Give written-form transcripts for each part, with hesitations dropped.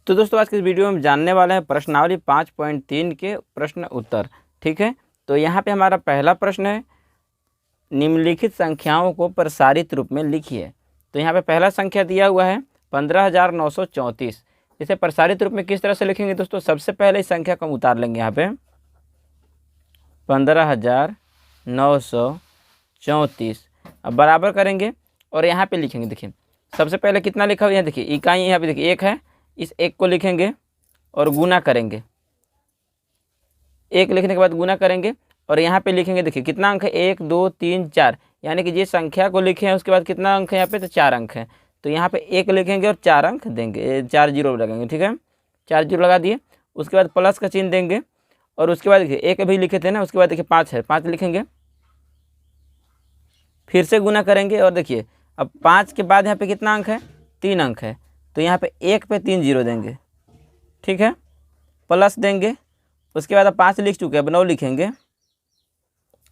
तो दोस्तों आज के इस वीडियो में हम जानने वाले हैं प्रश्नावली 5.3 के प्रश्न उत्तर। ठीक है, तो यहाँ पे हमारा पहला प्रश्न है, निम्नलिखित संख्याओं को प्रसारित रूप में लिखिए। तो यहाँ पे पहला संख्या दिया हुआ है 15,934। इसे प्रसारित रूप में किस तरह से लिखेंगे दोस्तों? सबसे पहले इस संख्या को हम उतार लेंगे यहाँ पे 15,934। अब बराबर करेंगे और यहाँ पे लिखेंगे। देखिए सबसे पहले कितना लिखा हुआ है, देखिए इकाई यहाँ पे देखिए 1 है, इस 1 को लिखेंगे और गुना करेंगे। 1 लिखने के बाद गुना करेंगे और यहाँ पे लिखेंगे। देखिए कितना अंक है, 1 2 3 4, यानी कि जिस संख्या को लिखे हैं उसके बाद कितना अंक है यहाँ पे, तो 4 अंक है। तो यहाँ पे 1 लिखेंगे और 4 अंक देंगे, 4 जीरो लगेंगे। ठीक है, 4 जीरो लगा दिए। उसके बाद प्लस का चिन्ह देंगे और उसके बाद देखिए 1 भी लिखे थे ना, उसके बाद देखिए 5 है, 5 लिखेंगे, फिर से गुना करेंगे और देखिए अब 5 के बाद यहाँ पे कितना अंक है, 3 अंक है। तो यहाँ पे 1 पे 3 जीरो देंगे। ठीक है, प्लस देंगे। उसके बाद अब 5 लिख चुके हैं, अब 9 लिखेंगे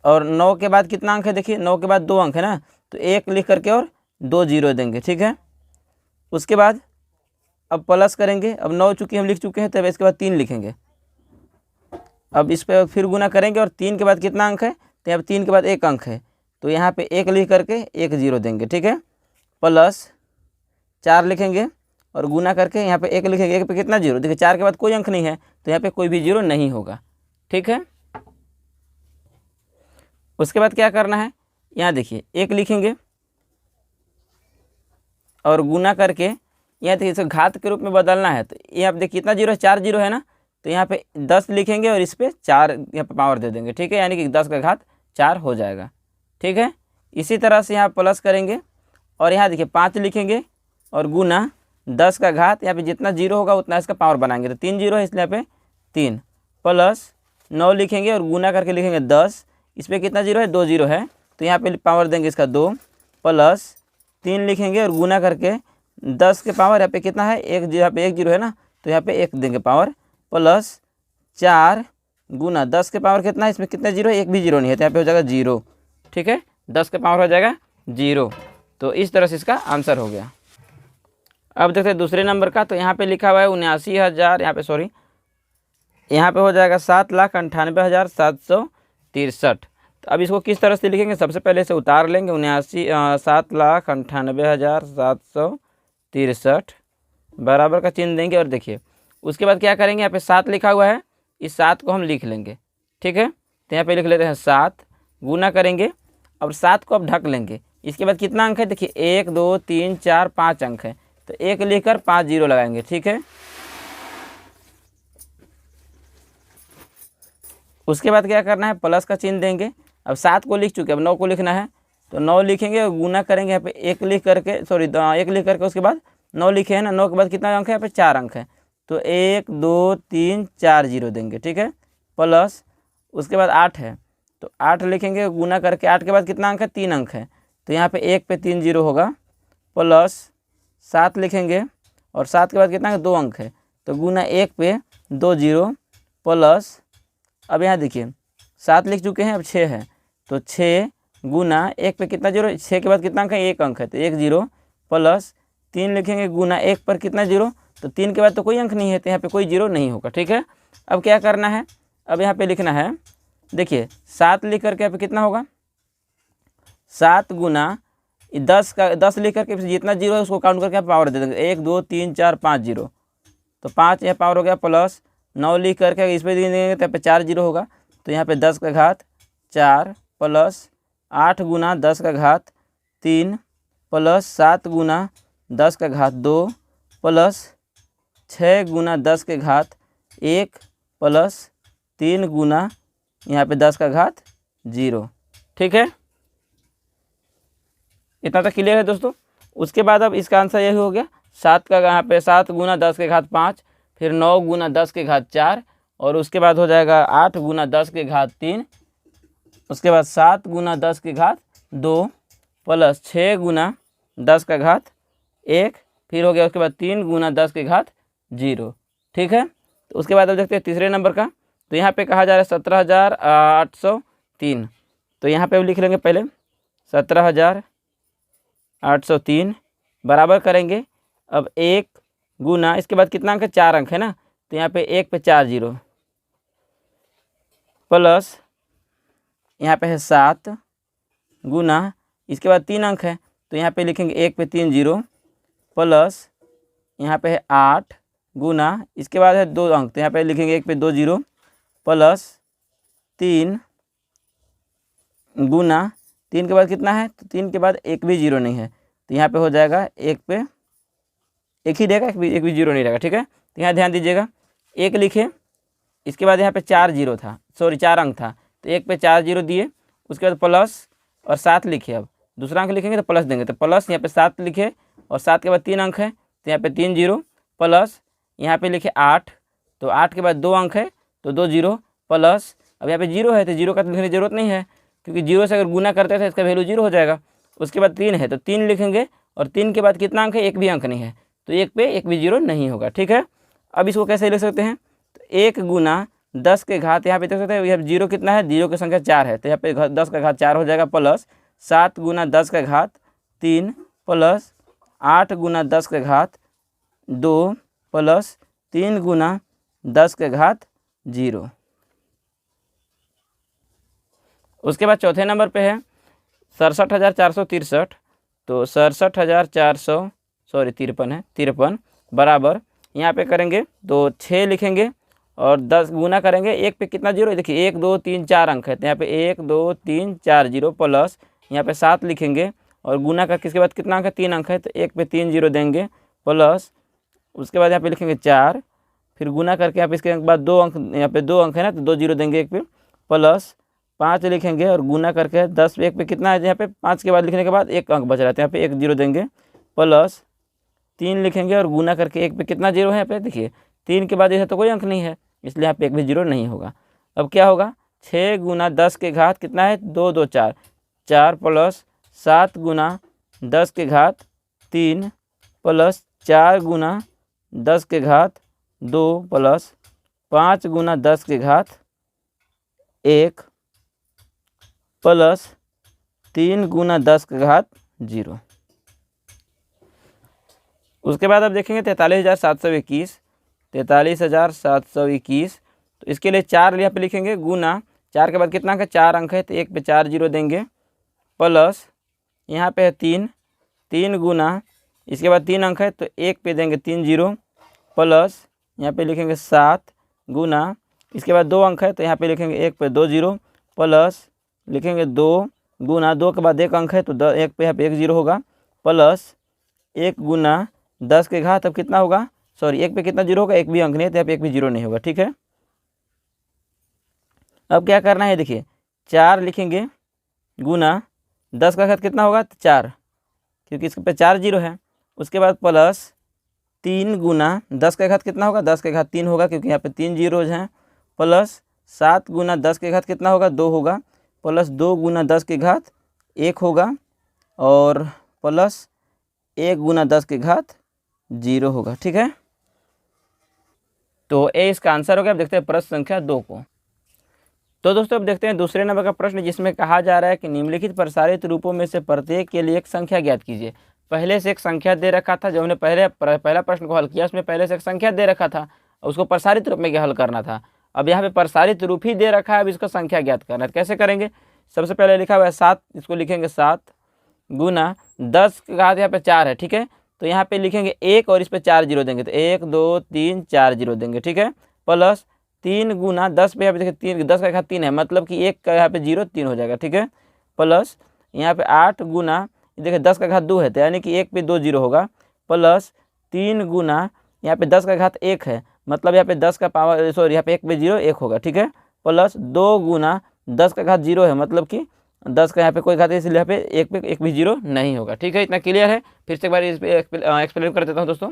और 9 के बाद कितना अंक है, देखिए 9 के बाद 2 अंक है ना, तो 1 लिख करके और 2 जीरो देंगे। ठीक है, उसके बाद अब प्लस करेंगे। अब 9 चूँकि हम लिख चुके हैं, तब इसके बाद 3 लिखेंगे। अब इस पर फिर गुना करेंगे और 3 के बाद कितना अंक है, तो यहाँ पर 3 के बाद 1 अंक है, तो यहाँ पे 1 लिख करके 1 जीरो देंगे। ठीक है, प्लस 4 लिखेंगे और गुना करके यहाँ पे 1 लिखेंगे। 1 पे कितना जीरो, देखिए 4 के बाद कोई अंक नहीं है, तो यहाँ पे कोई भी जीरो नहीं होगा। ठीक है, उसके बाद क्या करना है, यहाँ देखिए 1 लिखेंगे और गुना करके यहाँ देखिए इसे घात के रूप में बदलना है। तो यहाँ पे देखिए कितना जीरो है, 4 जीरो है ना, तो यहाँ पे 10 लिखेंगे और इस पर 4 यहाँ पे पावर दे देंगे। ठीक है, यानी कि 10 का घात 4 हो जाएगा। ठीक है, इसी तरह से यहाँ प्लस करेंगे और यहाँ देखिए 5 लिखेंगे और गुना 10 का घात, यहाँ पे जितना जीरो होगा उतना इसका पावर बनाएंगे। तो 3 जीरो है इसलिए यहाँ पे 3, प्लस 9 लिखेंगे और गुना करके लिखेंगे 10, इस पर कितना जीरो है, 2 जीरो है, तो यहाँ पे पावर देंगे इसका 2, प्लस 3 लिखेंगे और गुना करके 10 के पावर यहाँ पे कितना है, 1, यहाँ पे 1 जीरो है ना, तो यहाँ पे 1 देंगे पावर, प्लस 4 गुना 10 के पावर कितना है, इसमें कितने जीरो है, 1 भी जीरो नहीं है, तो यहाँ पे हो जाएगा 0। ठीक है, 10 के पावर हो जाएगा 0। तो इस तरह से इसका आंसर हो गया। अब देखते हैं दूसरे नंबर का। तो यहाँ पे लिखा हुआ है 79,000, यहाँ पे सॉरी, यहाँ पे हो जाएगा 7,98,763। तो अब इसको किस तरह से लिखेंगे, सबसे पहले इसे उतार लेंगे। 7,98,763 बराबर का चिन्ह देंगे और देखिए उसके बाद क्या करेंगे, यहाँ पे 7 लिखा हुआ है, इस 7 को हम लिख लेंगे। ठीक है, तो यहाँ पे लिख लेते हैं 7, गुना करेंगे और 7 को अब ढक लेंगे। इसके बाद कितना अंक है, देखिए 1 2 3 4 5 अंक है, तो 1 लिखकर 5 जीरो लगाएंगे। ठीक है, उसके बाद क्या करना है, प्लस का चिन्ह देंगे। अब 7 को लिख चुके, अब 9 को लिखना है, तो 9 लिखेंगे और गुना करेंगे। यहाँ पे 1 लिख करके, सॉरी 1 लिख करके उसके बाद 9 लिखे हैं ना, 9 के बाद कितना अंक है, यहाँ पे 4 अंक है, तो 1 2 3 4 जीरो देंगे। ठीक है, प्लस उसके बाद 8 है, तो 8 लिखेंगे, गुना करके 8 के बाद कितना अंक है, 3 अंक है, तो यहाँ पे 1 पे 3 जीरो होगा, प्लस 7 लिखेंगे और 7 के बाद कितना है, 2 अंक है, तो गुना 1 पे 2 जीरो, प्लस अब यहाँ देखिए 7 लिख चुके हैं, अब 6 है, तो 6 गुना 1 पे कितना जीरो, 6 के बाद कितना अंक है, 1 अंक है, तो 1 जीरो, प्लस 3 लिखेंगे, गुना 1 पर कितना जीरो, तो 3 के बाद तो कोई अंक नहीं है, तो यहाँ पे कोई जीरो नहीं होगा। ठीक है, अब क्या करना है, अब यहाँ पे लिखना है, देखिए 7 लिख करके यहाँ पे कितना होगा, 7 गुना 10 लिख करके जितना जीरो है उसको काउंट करके आप पावर दे देंगे, 1 2 3 4 5 जीरो, तो 5 यहाँ पावर हो गया, प्लस 9 लिख करके इस पर देंगे तो यहाँ पे 4 जीरो होगा, तो यहाँ पे 10 का घात 4, प्लस 8 गुना 10 का घात 3, प्लस 7 गुना 10 का घात 2, प्लस 6 गुना 10 के घात 1, प्लस 3 गुना यहाँ पे 10 का घात 0। ठीक है, इतना तक क्लियर है दोस्तों। उसके बाद अब इसका आंसर यही हो गया, 7 का यहाँ पे 7 गुना 10 के घात 5, फिर 9 गुना 10 के घात 4, और उसके बाद हो जाएगा 8 गुना 10 के घात 3, उसके बाद 7 गुना 10 के घात 2, प्लस 6 गुना 10 का घात 1, फिर हो गया उसके बाद 3 गुना 10 के घात 0। ठीक है, तो उसके बाद अब देखते हैं तीसरे नंबर का। तो यहाँ पे कहा जा रहा है 17,803, तो यहाँ पे लिख लेंगे पहले 17,803 बराबर करेंगे। अब 1 गुना, इसके बाद कितना अंक है, 4 अंक है ना, तो यहाँ पे 1 पे 4 जीरो, प्लस यहाँ पे है 7 गुना, इसके बाद 3 अंक है तो यहाँ पे लिखेंगे 1 पे 3 जीरो, प्लस यहाँ पे है 8 गुना, इसके बाद है 2 अंक तो यहाँ पे लिखेंगे 1 पे 2 जीरो, प्लस 3 गुना, 3 के बाद कितना है, तो 3 के बाद एक भी जीरो नहीं है, तो यहाँ पे हो जाएगा 1 पे एक ही रहेगा, एक भी जीरो नहीं रहेगा, ठीक है। तो यहाँ ध्यान दीजिएगा, 1 लिखे, इसके बाद यहाँ पे 4 जीरो था, सॉरी 4 अंक था, तो 1 पे 4 जीरो दिए, उसके बाद प्लस और 7 लिखे, अब दूसरा अंक लिखेंगे तो प्लस देंगे, तो प्लस यहाँ पे 7 लिखे और 7 के बाद 3 अंक है तो यहाँ पे 3 जीरो, प्लस यहाँ पे लिखे 8, तो 8 के बाद 2 अंक है तो 2 जीरो, प्लस अब यहाँ पे जीरो है तो जीरो का तो लिखने की जरूरत नहीं है, क्योंकि जीरो से अगर गुना करते थे इसका वैल्यू जीरो हो जाएगा। उसके बाद 3 है तो 3 लिखेंगे, और 3 के बाद कितना अंक है, एक भी अंक नहीं है, तो 1 पे एक भी जीरो नहीं होगा, ठीक है। अब इसको कैसे लिख सकते हैं, तो 1 गुना 10 के घात, यहाँ पे देख सकते हैं यहाँ जीरो कितना है, जीरो की संख्या 4 है, तो यहाँ पे 10 का घात 4 हो जाएगा, प्लस 7 गुना 10 का घात 3, प्लस 8 गुना 10 के घात 2, प्लस 3 गुना 10 के घात 0। उसके बाद चौथे नंबर पे है 67,463, तो 67,400 सॉरी 53 है, 53 बराबर यहाँ पे करेंगे तो 6 लिखेंगे और 10 गुना करेंगे, 1 पे कितना जीरो, देखिए 1 2 3 4 अंक है, तो यहाँ पे 1 2 3 4 जीरो, प्लस यहाँ पे 7 लिखेंगे और गुना का किसके बाद कितना अंक है, 3 अंक है, तो 1 पे 3 जीरो देंगे, प्लस उसके बाद यहाँ पे लिखेंगे 4, फिर गुना करके यहाँ पे इसके बाद 2 अंक, यहाँ पे 2 अंक है ना, तो 2 जीरो देंगे 1 पे, प्लस 5 लिखेंगे और गुना करके 10 1 पे कितना है, यहाँ पे 5 के बाद लिखने के बाद 1 अंक बच रहा है, तो यहाँ पे 1 जीरो देंगे, प्लस 3 लिखेंगे और गुना करके 1 पे कितना जीरो है, यहाँ पे देखिए 3 के बाद इसे तो कोई अंक नहीं है, इसलिए यहाँ पे एक भी जीरो नहीं होगा। अब क्या होगा, 6 गुना 10 के घात कितना है, 2 2 4 4, प्लस 7 गुना 10 के घात 3, प्लस 4 गुना 10 के घात 2, प्लस 5 गुना 10 के घात 1, प्लस 3 गुना 10 के घात 0। उसके बाद अब देखेंगे 43,721, 43,721, तो इसके लिए 4 यहाँ पे लिखेंगे, गुना 4 के बाद कितना अंक है, 4 अंक है, तो 1 पे 4 जीरो देंगे, प्लस यहाँ पे है 3 गुना, इसके बाद 3 अंक है तो 1 पे देंगे 3 जीरो, प्लस यहाँ पे लिखेंगे 7 गुना, इसके बाद 2 अंक है तो यहाँ पे लिखेंगे 1 पे 2 जीरो, प्लस लिखेंगे 2 गुना, 2 के बाद 1 अंक है तो 1 पे यहाँ पे 1 जीरो होगा, प्लस 1 गुना 10 के घात अब कितना होगा, सॉरी 1 पे कितना जीरो होगा, एक भी अंक नहीं है तो यहाँ पे एक भी जीरो नहीं होगा, ठीक है। अब क्या करना है, देखिए 4 लिखेंगे गुना 10 का घात कितना होगा, 4, क्योंकि इसके पे 4 जीरो है। उसके बाद प्लस 3 गुना 10 का घात कितना होगा, 10 के घात 3 होगा, क्योंकि यहाँ पे 3 जीरोज हैं, प्लस 7 गुना 10 के घात कितना होगा, 2 होगा, प्लस 2 गुना 10 के घात 1 होगा, और प्लस 1 गुना 10 के घात 0 होगा, ठीक है। तो ए इसका आंसर हो गया। अब देखते हैं प्रश्न संख्या 2 को। तो दोस्तों अब देखते हैं दूसरे नंबर का प्रश्न, जिसमें कहा जा रहा है कि निम्नलिखित प्रसारित रूपों में से प्रत्येक के लिए एक संख्या ज्ञात कीजिए। पहले से एक संख्या दे रखा था, जो हमने पहला प्रश्न को हल किया उसमें पहले से एक संख्या दे रखा था, उसको प्रसारित रूप में हल करना था। अब यहाँ पे प्रसारित रूप ही दे रखा है, अब इसका संख्या ज्ञात करना है। कैसे करेंगे, सबसे पहले लिखा हुआ है 7, इसको लिखेंगे 7 गुना 10 के घात यहाँ पे 4 है, ठीक है, तो यहाँ पे लिखेंगे 1 और इस पे 4 जीरो देंगे, तो 1 2 3 4 जीरो देंगे, ठीक है, प्लस 3 गुना 10 पे यहाँ पे देखिए 3, 10 का घात 3 है, मतलब कि 1 का यहाँ पे 0 3 हो जाएगा, ठीक है, प्लस यहाँ पे 8 गुना देखिए 10 का घात 2 है, तो यानी कि 1 पे 2 जीरो होगा, प्लस 3 गुना यहाँ पे 10 का घात 1 है, मतलब यहाँ पे 10 का पावर सॉरी यहाँ पे 1 पे 0 1 होगा, ठीक है, प्लस 2 गुना 10 का घात 0 है, मतलब कि 10 का यहाँ पे कोई घात है, इसलिए यहाँ पे 1 पे 1 भी 0 नहीं होगा, ठीक है। इतना क्लियर है। फिर से एक बार इस पर एक्सप्लेन कर देता हूँ दोस्तों।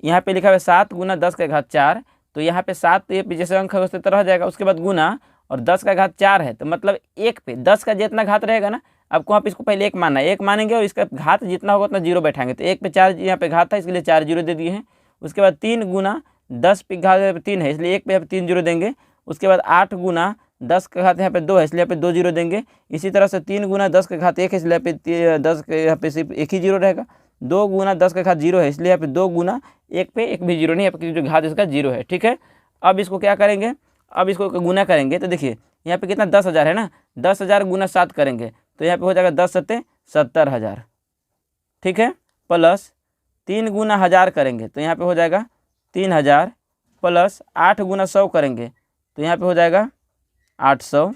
यहाँ पे लिखा हुआ है 7 गुना 10 का घात 4, तो यहाँ पे 7 ये जैसे अंक है उससे तरह जाएगा, उसके बाद गुना और 10 का घात 4 है, तो मतलब 1 पे 10 का जितना घात रहेगा ना, आपको वहाँ पे इसको पहले 1 मानना है, 1 मानेंगे और इसका घात जितना होगा उतना 0 बैठाएंगे, तो 1 पे 4 यहाँ पे घात था, इसके लिए 4 जीरो दे दिए हैं। उसके बाद 3 गुना 10 पे घात 3 है, इसलिए 1 पे यहाँ पे 3 जीरो देंगे। उसके बाद 8 गुना 10 का घात यहाँ पे 2 है, इसलिए यहाँ पे 2 जीरो देंगे। इसी तरह से 3 गुना 10 का घात 1 है, इसलिए यहाँ पे 10 के यहाँ पे सिर्फ 1 ही जीरो रहेगा, 2 गुना 10 का घात 0 है, इसलिए यहाँ पे 2 गुना 1 पे 1 भी 0 नहीं है, क्योंकि जो घात इसका 0 है। ठीक है, अब इसको क्या करेंगे, अब इसको गुना करेंगे तो देखिए यहाँ पे कितना 10,000 है ना, 10,000 गुना 7 करेंगे तो यहाँ पे हो जाएगा 10 सत्ते 70,000। ठीक है, प्लस 3 गुना 1000 करेंगे तो यहाँ पे हो जाएगा 3,000, प्लस 8 गुना 100 करेंगे तो यहाँ पे हो जाएगा 800,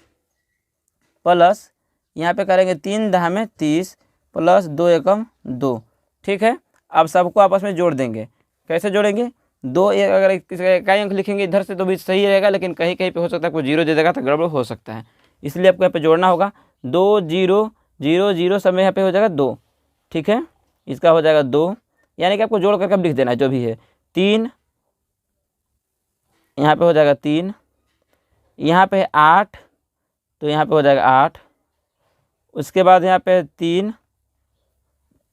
प्लस यहाँ पे करेंगे 3 दहा में 30, प्लस 2 एकम 2। ठीक है, अब सबको आपस में जोड़ देंगे। कैसे जोड़ेंगे, 2 एक अगर इकाई अंक लिखेंगे इधर से तो भी सही रहेगा, लेकिन कहीं कहीं पे हो सकता है कोई 0 दे देगा तो गड़बड़ हो सकता है, इसलिए आपको यहाँ पे जोड़ना होगा। 2 0 0 0 सब में यहाँ पे हो जाएगा 2। ठीक है, इसका हो जाएगा 2, यानी कि आपको जोड़ करके अब लिख देना है जो भी है। 3 यहाँ पे हो जाएगा 3, यहाँ पे 8 तो यहाँ पे हो जाएगा 8, उसके बाद यहाँ पे 3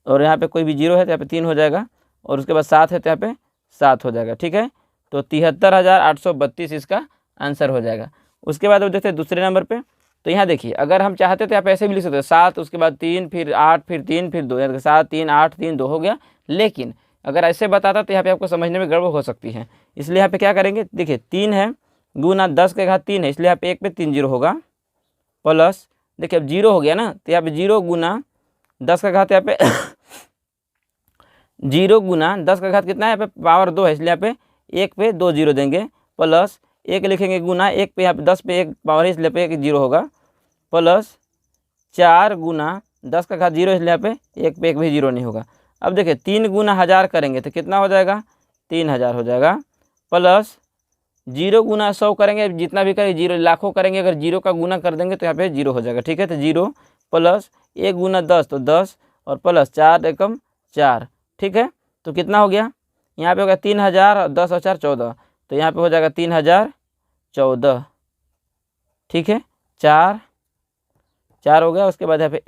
और यहाँ पे कोई भी 0 है तो यहाँ पे 3 हो जाएगा, और उसके बाद 7 है तो यहाँ पे 7 हो जाएगा। ठीक है, तो 73,832 इसका आंसर हो जाएगा। उसके बाद अब देखते हैं दूसरे नंबर पे, तो यहाँ देखिए अगर हम चाहते तो यहाँ पे ऐसे भी लिख सकते हैं 7 उसके बाद 3 फिर 8 फिर 3 फिर 2, यानी 7 3 8 3 2 हो गया। लेकिन अगर ऐसे बताता तो यहाँ पे आपको समझने में गड़बड़ हो सकती है, इसलिए यहाँ पे क्या करेंगे, देखिए 3 है गुना 10 के घात 3 है, इसलिए यहाँ पे 1 पे 3 0 होगा, प्लस देखिए अब 0 हो गया ना तो यहाँ पे 0 गुना 10 का घात यहाँ पे 0 गुना 10 का घात कितना है, यहाँ पे पावर 2 है, इसलिए यहाँ पे 1 पे 2 0 देंगे, प्लस 1 लिखेंगे गुना 1 पे यहाँ पे 10 पे 1 पावर है, इसलिए पे 1 0 होगा, प्लस 4 गुना 10 का घात 0 इसलिए यहाँ पे 1 पे 1 भी 0 नहीं होगा। अब देखिए 3 गुना 1000 करेंगे तो कितना हो जाएगा, 3000 हो जाएगा, प्लस 0 गुना 100 करेंगे, जितना भी करेंगे 0 लाखों करेंगे, अगर 0 का गुना कर देंगे तो यहाँ पे 0 हो जाएगा। ठीक है, तो 0 प्लस 1 गुना 10 तो 10 और प्लस 4 एकम 4। ठीक है, तो कितना हो गया, यहाँ पे हो गया 3000 और 10 और 4 14, तो यहाँ पे हो जाएगा 3014। ठीक है, 4 4 हो गया, उसके बाद यहाँ पे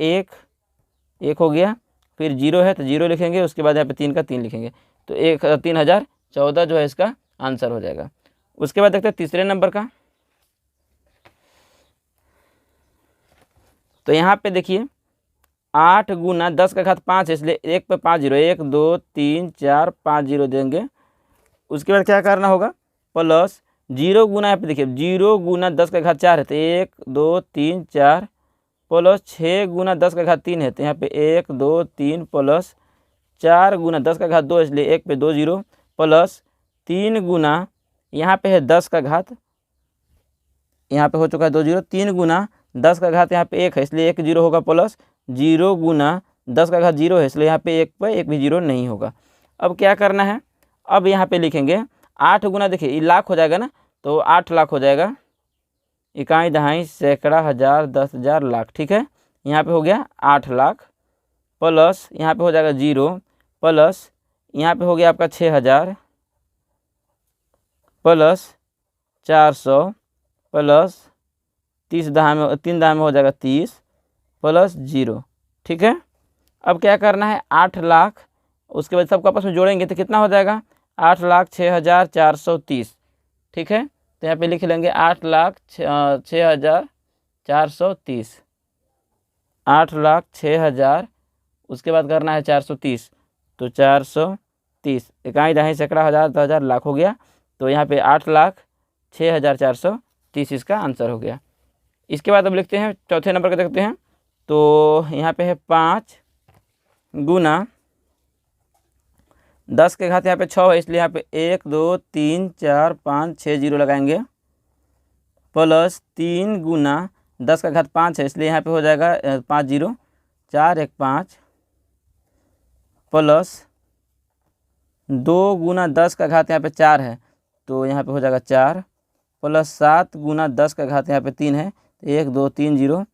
1 हो गया, फिर 0 है तो 0 लिखेंगे, उसके बाद यहाँ पे 3 का 3 लिखेंगे, तो 3014 जो है इसका आंसर हो जाएगा। उसके बाद देखते हैं तीसरे नंबर का, तो यहाँ पे देखिए 8 गुना 10 का घात 5 है, इसलिए 1 पे 5 0, 1 2 3 4 5 0 देंगे। उसके बाद क्या करना होगा, प्लस 0 गुना यहाँ पे देखिए 0 गुना 10 का घात 4 है तो 1 2 3 4, प्लस 6 गुना 10 का घात 3 है तो यहाँ पे 1 2 3, प्लस 4 गुना 10 का घात 2 इसलिए 1 पे 2 0, प्लस 3 गुना यहाँ पे है 10 का घात, यहाँ पे हो चुका है 2 0, 3 गुना 10 का घात यहाँ पे 1 है इसलिए 1 0 होगा, प्लस 0 गुना 10 का घात 0 है इसलिए यहाँ पे 1 पे 1 भी 0 नहीं होगा। अब क्या करना है, अब यहाँ पे लिखेंगे 8 गुना, देखिए ये लाख हो जाएगा ना तो 8 लाख हो जाएगा, इकाई दहाई सैकड़ा हज़ार 10,000 लाख। ठीक है, यहाँ पे हो गया 8 लाख, प्लस यहाँ पे हो जाएगा 0, प्लस यहाँ पे हो गया आपका 6,000, प्लस 400, प्लस 3 दहा में हो जाएगा 30, प्लस 0। ठीक है, अब क्या करना है 8 लाख, उसके बाद सबको आपस में जोड़ेंगे तो कितना हो जाएगा, 8,06,430। ठीक है, तो यहाँ पे लिख लेंगे 8,06,430, 8,06,000, उसके बाद करना है 430, तो 430 इकाई दहाई सैकड़ा हज़ार 10,000 लाख हो गया, तो यहाँ पे 8,06,430 इसका आंसर हो गया। इसके बाद अब लिखते हैं चौथे नंबर का देखते हैं, तो यहाँ पे है 5 गुना 10 के घात यहाँ पे 6 है इसलिए यहाँ पे 1 2 3 4 5 6 0 लगाएंगे, प्लस 3 गुना 10 का घात 5 है इसलिए यहाँ पे हो जाएगा 5 0 4 1 5, प्लस 2 गुना 10 का घात यहाँ पे 4 है तो यहाँ पे हो जाएगा 4, प्लस 7 गुना 10 का घात यहाँ पे 3 है तो 1 2 3 0,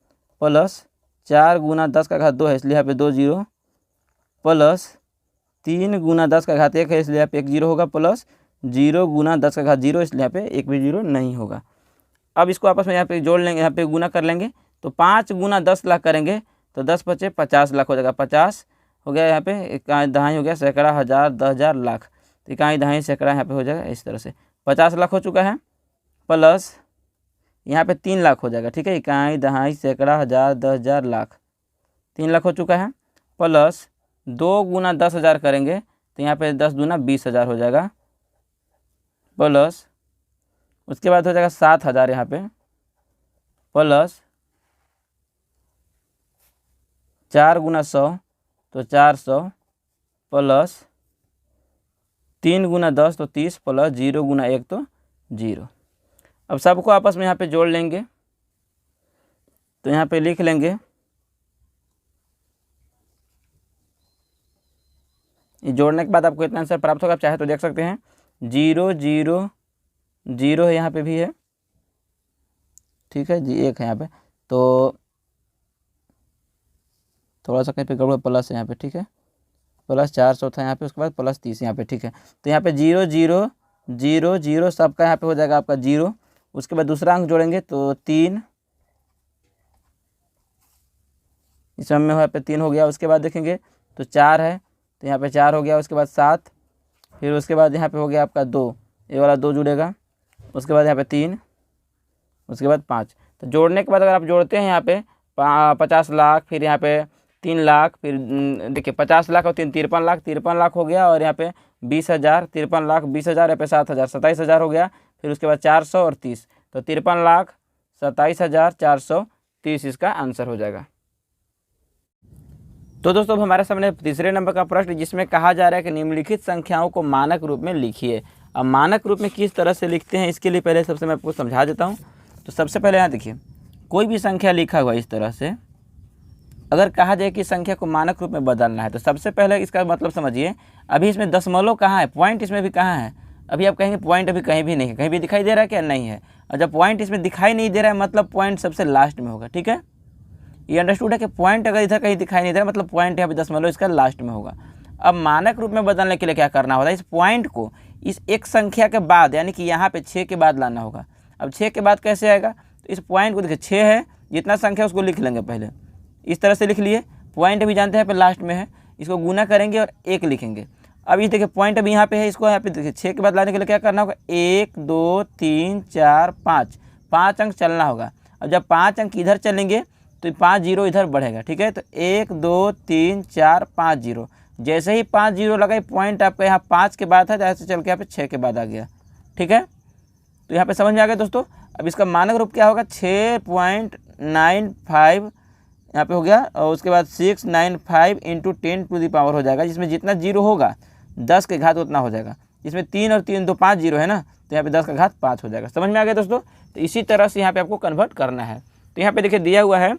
प्लस 4 गुना 10 का घात 2 है इसलिए यहाँ पे 2 0, प्लस 3 गुना 10 का घात 1 है इसलिए यहाँ पे 1 0 होगा, प्लस 0 गुना 10 का घात 0 इसलिए यहाँ पे 1 भी 0 नहीं होगा। अब इसको आपस में यहाँ पे जोड़ लेंगे, यहाँ पे गुना कर लेंगे, तो 5 गुना 10 लाख करेंगे तो 10 बचे 50 लाख हो जाएगा, 50 हो गया, यहाँ पे इकाई दहाई हो गया सैकड़ा हज़ार 10,000 लाख, तो इकाई दहाई सैकड़ा यहाँ पे हो जाएगा इस तरह से 50 लाख हो चुका है, प्लस यहाँ पे 3 लाख हो जाएगा। ठीक है, इकाई दहाई सैकड़ा हज़ार 10,000 लाख 3 लाख हो चुका है, प्लस 2 गुना 10,000 करेंगे तो यहाँ पे 10 दूना 20,000 हो जाएगा, प्लस उसके बाद हो जाएगा 7,000 यहाँ पे, प्लस 4 गुना 100 तो 400, प्लस 3 गुना 10 तो 30, प्लस 0 गुना 1 तो 0। अब सबको आपस में यहाँ पे जोड़ लेंगे तो यहाँ पे लिख लेंगे, ये जोड़ने के बाद आपको इतना आंसर प्राप्त होगा। आप चाहे तो देख सकते हैं 0 0 0 है, यहाँ पे भी है, ठीक है जी, 1 है यहाँ पे, तो थोड़ा सा कहीं पे गड़बड़, प्लस है यहाँ पे, ठीक है, प्लस 400 था यहाँ पे, उसके बाद प्लस 30 यहाँ पे, ठीक है। तो यहाँ पे 0 0 0 0 सबका यहाँ पे हो जाएगा आपका 0। उसके बाद दूसरा अंक जोड़ेंगे तो 3, इस समय में यहाँ पे 3 हो गया। उसके बाद देखेंगे तो 4 है तो यहाँ पे 4 हो गया। उसके बाद 7, फिर उसके बाद यहाँ पे हो गया आपका 2, ये वाला 2 जुड़ेगा। उसके बाद यहाँ पे 3, उसके बाद 5। तो जोड़ने के बाद अगर आप जोड़ते हैं यहाँ पे 50 लाख, फिर यहाँ पे 3 लाख, फिर देखिए 50 लाख और 3 53 लाख, 53 लाख हो गया, और यहाँ पे 20,000, 53 लाख 20,000, यहाँ पे 7,000 27,000 हो गया। फिर उसके बाद 400 और 30, तो 53,27,430 इसका आंसर हो जाएगा। तो दोस्तों अब हमारे सामने तीसरे नंबर का प्रश्न, जिसमें कहा जा रहा है कि निम्नलिखित संख्याओं को मानक रूप में लिखिए। अब मानक रूप में किस तरह से लिखते हैं, इसके लिए पहले सबसे मैं आपको समझा देता हूँ। तो सबसे पहले यहाँ देखिए, कोई भी संख्या लिखा हुआ इस तरह से, अगर कहा जाए कि संख्या को मानक रूप में बदलना है, तो सबसे पहले इसका मतलब समझिए, अभी इसमें दशमलव कहाँ है, पॉइंट इसमें भी कहाँ है। अभी आप कहेंगे पॉइंट अभी कहीं भी नहीं है, कहीं भी दिखाई दे रहा है क्या, नहीं है। और जब पॉइंट इसमें दिखाई नहीं दे रहा है मतलब पॉइंट सबसे लास्ट में होगा, ठीक है। ये अंडरस्टूड है कि पॉइंट अगर इधर कहीं दिखाई नहीं दे रहा मतलब पॉइंट यहाँ पे दशमलव इसका लास्ट में होगा। अब मानक रूप में बदलने के लिए क्या करना होता है, इस पॉइंट को इस एक संख्या के बाद, यानी कि यहाँ पे 6 के बाद लाना होगा। अब 6 के बाद कैसे आएगा, तो इस पॉइंट को देखिए 6 है, जितना संख्या उसको लिख लेंगे पहले, इस तरह से लिख लिए। पॉइंट भी जानते हैं पे लास्ट में है, इसको गुना करेंगे और 1 लिखेंगे। अब ये देखिए पॉइंट अभी यहाँ पे है, इसको यहाँ पे देखिए 6 के बाद लाने के लिए क्या करना होगा, 1 2 3 4 5, 5 अंक चलना होगा। अब जब 5 अंक इधर चलेंगे तो 5 0 इधर बढ़ेगा, ठीक है। तो 1 2 3 4 5 0, जैसे ही 5 0 लगा, पॉइंट आपका यहाँ 5 के बाद था, जैसे चल के यहाँ पे 6 के बाद आ गया, ठीक है। तो यहाँ पे समझ में आ गया दोस्तों। अब इसका मानक रूप क्या होगा, 6.95 यहाँ पे हो गया, और उसके बाद 695 इंटू 10 टू दी पावर हो जाएगा, जिसमें जितना जीरो होगा 10 के घात उतना हो जाएगा। इसमें 3 और 3 2 5 जीरो है ना, तो यहाँ पे 10 का घात 5 हो जाएगा। समझ में आ गया दोस्तों। तो इसी तरह से यहाँ पे आपको कन्वर्ट करना है। तो यहाँ पे देखिए दिया हुआ है